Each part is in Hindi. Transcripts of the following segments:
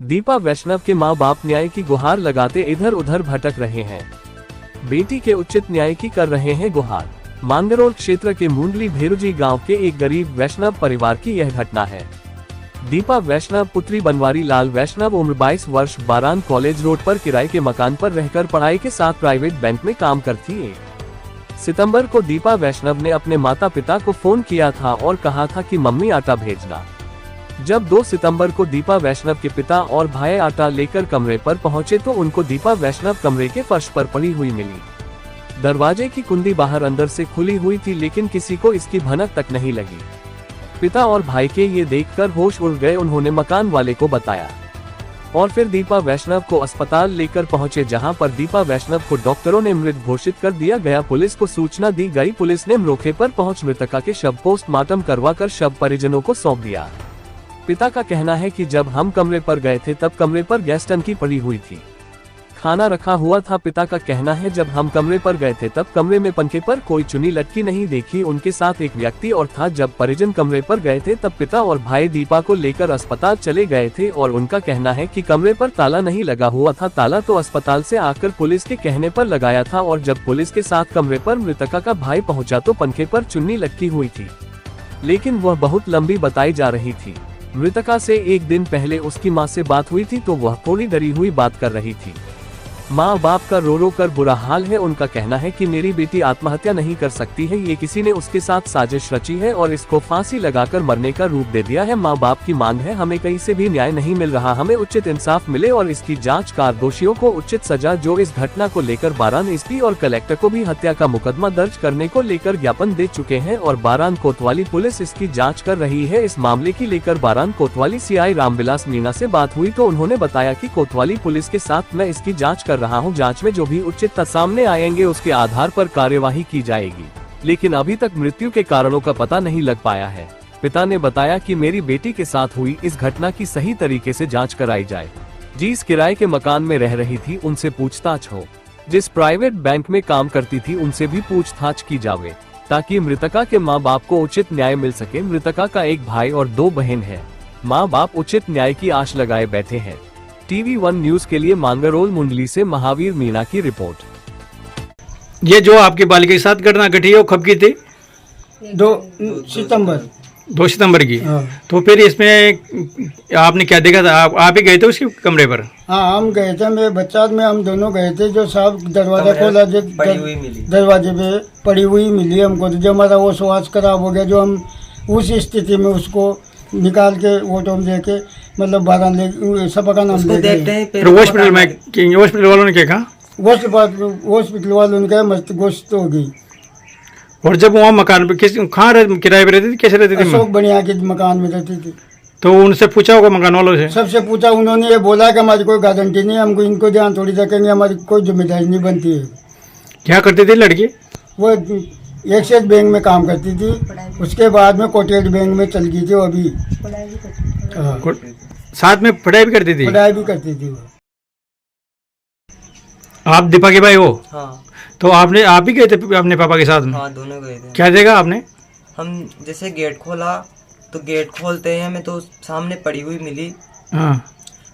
दीपा वैष्णव के मां बाप न्याय की गुहार लगाते इधर उधर भटक रहे हैं। बेटी के उचित न्याय की कर रहे हैं गुहार। मांगरोल क्षेत्र के मुंडली भेरुजी गांव के एक गरीब वैष्णव परिवार की यह घटना है। दीपा वैष्णव पुत्री बनवारी लाल वैष्णव उम्र 22 वर्ष बारान कॉलेज रोड पर किराए के मकान पर रहकर पढ़ाई के साथ प्राइवेट बैंक में काम करती है। सितंबर को दीपा वैष्णव ने अपने माता पिता को फोन किया था और कहा था कि मम्मी आटा भेजना। जब 2 सितंबर को दीपा वैष्णव के पिता और भाई आटा लेकर कमरे पर पहुंचे तो उनको दीपा वैष्णव कमरे के फर्श पर पड़ी हुई मिली। दरवाजे की कुंडी बाहर अंदर से खुली हुई थी, लेकिन किसी को इसकी भनक तक नहीं लगी। पिता और भाई के ये देखकर होश उड़ गए। उन्होंने मकान वाले को बताया और फिर दीपा वैष्णव को अस्पताल लेकर पहुंचे, जहां पर दीपा वैष्णव को डॉक्टरों ने मृत घोषित कर दिया गया। पुलिस को सूचना दी गई। पुलिस ने मौके पर पहुंच मृतका के शव पोस्टमार्टम करवाकर शव परिजनों को सौंप दिया। पिता का कहना है कि जब हम कमरे पर गए थे तब कमरे पर गैस टंकी पड़ी हुई थी, खाना रखा हुआ था। पिता का कहना है जब हम कमरे पर गए थे तब कमरे में पंखे पर कोई चुन्नी लटकी नहीं देखी। उनके साथ एक व्यक्ति और था। जब परिजन कमरे पर गए थे तब पिता और भाई दीपा को लेकर अस्पताल चले गए थे और उनका कहना है कि कमरे पर ताला नहीं लगा हुआ था। ताला तो अस्पताल से आकर पुलिस के कहने पर लगाया था और जब पुलिस के साथ कमरे पर मृतका का भाई पहुंचा तो पंखे पर चुन्नी लटकी हुई थी, लेकिन वह बहुत लंबी बताई जा रही थी। मृतका से एक दिन पहले उसकी मां से बात हुई थी तो वह थोड़ी डरी हुई बात कर रही थी। माँ बाप का रो रो कर बुरा हाल है। उनका कहना है कि मेरी बेटी आत्महत्या नहीं कर सकती है, ये किसी ने उसके साथ साजिश रची है और इसको फांसी लगाकर मरने का रूप दे दिया है। माँ बाप की मांग है हमें कहीं से भी न्याय नहीं मिल रहा, हमें उचित इंसाफ मिले और इसकी जांच कर दोषियों को उचित सजा। जो इस घटना को लेकर बारान एसपी और कलेक्टर को भी हत्या का मुकदमा दर्ज करने को लेकर ज्ञापन दे चुके हैं और बारान कोतवाली पुलिस इसकी जाँच कर रही है। इस मामले की लेकर बारान कोतवाली CI रामविलास मीणा से बात हुई तो उन्होंने बताया कि कोतवाली पुलिस के साथ मैं इसकी जाँच कर रहा हूँ। जांच में जो भी उचित तथ्य सामने आएंगे उसके आधार पर कार्यवाही की जाएगी, लेकिन अभी तक मृत्यु के कारणों का पता नहीं लग पाया है। पिता ने बताया कि मेरी बेटी के साथ हुई इस घटना की सही तरीके से जांच कराई जाए। जिस किराए के मकान में रह रही थी उनसे पूछताछ हो, जिस प्राइवेट बैंक में काम करती थी उनसे भी पूछताछ की जावे ताकि मृतका के माँ बाप को उचित न्याय मिल सके। मृतका का एक भाई और 2 बहन है। माँ बाप उचित न्याय की आश लगाए बैठे हैं। TV1 न्यूज के लिए मांगरोल मुंडली से महावीर मीणा की रिपोर्ट। ये जो आपकी बालिका के साथ घटना घटी है वो कब की थी? 2 सितंबर की। तो फिर इसमें आपने क्या देखा था? आप ही गए थे उसके कमरे पर? हाँ, हम गए थे, मेरे बच्चा में हम दोनों गए थे। जो साहब दरवाजा खोला, दरवाजे पे पड़ी हुई मिली हमको। तो जो हमारा वो श्वास खराब हो गया, जो हम उस स्थिति में उसको निकाल के ऑटो में लेके मतलब बारान ले सब का नाम देखते हैं। हॉस्पिटल में हॉस्पिटल वालों ने क्या कहा? हॉस्पिटल वालों ने कहा मस्तिष्क हो गई। और जब वहाँ मकान पे कहाँ किराए पे रहती थी, कैसे रहती थी? अशोक बनिया के मकान में रहती थी। तो उनसे पूछा होगा मकान वालों से? सबसे पूछा। उन्होंने ये बोला कि हमारी कोई गारंटी नहीं, हमको इनको ध्यान थोड़ी रखेंगे, हमारी कोई जिम्मेदारी नहीं बनती है। क्या करती थी लड़की? वो एक्सिस बैंक में काम करती थी, उसके बाद में कोटेड बैंक में चल गई थी। वो अभी साथ में पढ़ाई भी करती थी? पढ़ाई भी करती थी वो। आप दीपा के भाई हो? हाँ। तो आप ही गए थे अपने पापा के साथ में? हाँ, दोनों गए थे। क्या देखा आपने? हम जैसे गेट खोला तो गेट खोलते हैं हमें तो सामने पड़ी हुई मिली। हाँ।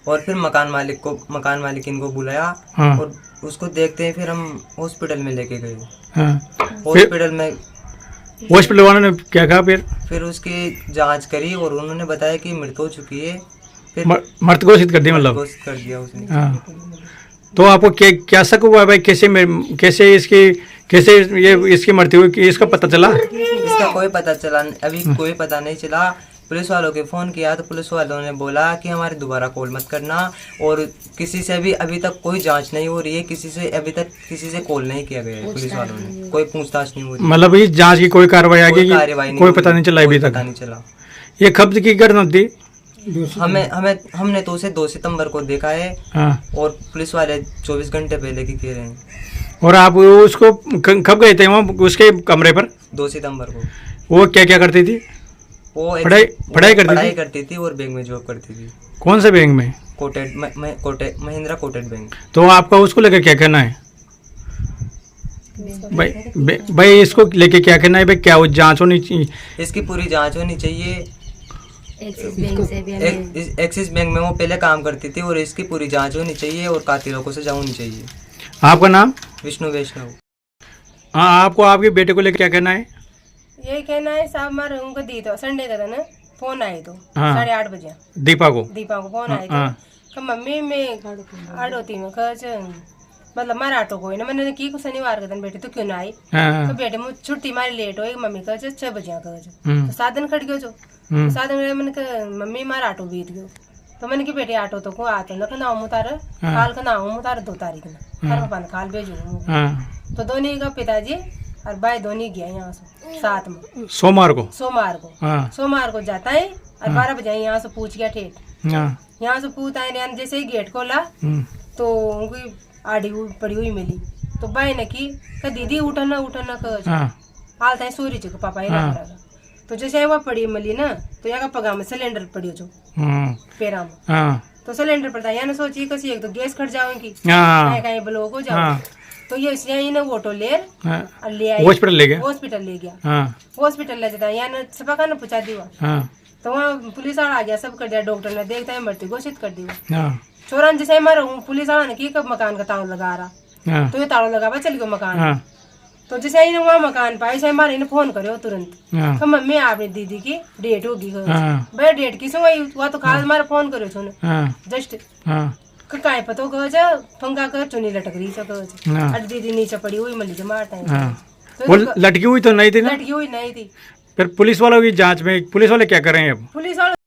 और फिर मकान मालिक इनको बुलाया। हाँ। और उसको देखते हैं फिर हम हॉस्पिटल में लेके गए। हाँ। हॉस्पिटल वालों ने क्या कहा? फिर उसकी जांच करी और उन्होंने बताया कि मृत हो चुकी है। फिर मृत घोषित कर दिया, मतलब घोषित कर दिया उसने। हाँ। तो आपको क्या शक हुआ भाई? कैसे इसकी मृत्यु हुई? इसका पता चला? इसका कोई पता चला अभी, कोई पता नहीं चला। पुलिस वालों के फोन किया तो पुलिस वालों ने बोला कि हमारे दोबारा कॉल मत करना और किसी से भी अभी तक कोई जांच नहीं हो रही है। किसी से अभी तक किसी से कॉल नहीं किया गया है। पुलिस वालों ने कोई पूछताछ नहीं हो रही, मतलब इस जांच की कोई कार्रवाई आगे कोई पता नहीं चला अभी तक? पता नहीं चला। ये कब की घटना थी? हमने तो उसे 2 सितंबर को देखा है। हाँ। और पुलिस वाले 24 घंटे पहले की कह रहे हैं। और आप उसको कब गए थे वहाँ उसके कमरे पर? 2 सितंबर को। वो क्या करती थी? वो पढ़ाई करती थी और बैंक में जॉब करती थी। कौन से बैंक में? Mahindra coated bank. तो आपका उसको लेकर क्या कहना है भाई? इसको लेके क्या कहना है भाई? क्या वो जांच होनी चाहिए? इसकी पूरी जांच होनी चाहिए। एक्सिस बैंक से भी हमें एक्सिस बैंक में वो पहले काम करती थी और इसकी पूरी जांच होनी चाहिए और कातिलों को सजा होनी चाहिए। आपका नाम? विष्णु वैष्णव। हाँ, आपको आपके बेटे को लेकर क्या कहना है? यही कहना है साहब, हमारे उनको दी तो संडे का था ना, फोन आए तो हाँ। 8:30 बजे दीपा को फोन आए थे कि मम्मी मैं आड़ोती में खर्च मतलब मारा ऑटो को ना मैंने की शनिवार के दिन बेटे तो क्यों ना आई। हाँ। तो बेटे मुझे छुट्टी मारी लेट हो मम्मी कह 6 बजे कह हम्म। तो 7 दिन खड़ गयो जो 7 दिन मैंने कहा मम्मी मारा ऑटो बीत गयो। तो मैंने की बेटे ऑटो तो को आते ना ना मुतार काल का ना मुतार 2 तारीख ना हर पान काल भेजू। तो दोनों का पिताजी और भाई दोनों गया यहाँ से साथ में सोमवार को हाँ। सोमवार को जाता है और 12 बजे यहाँ से पूछ गया ठेठ यहाँ से पूछ आए जैसे ही गेट खोला तो उनकी आड़ी पड़ी हुई मिली। तो भाई ने की दीदी उठना कर हाल था सूरी चुके पापा ही लगा। तो जैसे वो पड़ी मिली ना तो यहाँ पगा में सिलेंडर पड़ी जो पेरा में। तो सिलेंडर पड़ता है यानी सोची कसी एक तो गैस कट जाओगी कहीं ब्लॉक हो जाओ। तो ये इन्हें ऑटो ले आए हॉस्पिटल ले गया हॉस्पिटल ले जाता यानी सपा ना पूछा दिया। तो वहाँ पुलिस वाला आ गया सब कर दिया डॉक्टर ने देखता है मृत्यु घोषित कर दिया। चोरन जैसे हमारा पुलिस वाला ने की कब मकान का ताला लगा रहा तो ये ताला लगा चल गया मकान। तो जैसे ही वहाँ मकान पाए से हमारे ने फोन करो तुरंत मम्मी आपने दीदी की डेट होगी भाई डेट की हुआ तो खास हमारा फोन करो सुन जस्ट काय पतो कह फंगा कर चुनी लटक रही कह दीदी नीचे पड़ी हुई मली जो मारता वो लटकी हुई तो नहीं थी ना? लटकी हुई नहीं थी। फिर पुलिस वालों की जांच में पुलिस वाले क्या कर रहे हैं अब? पुलिस वाले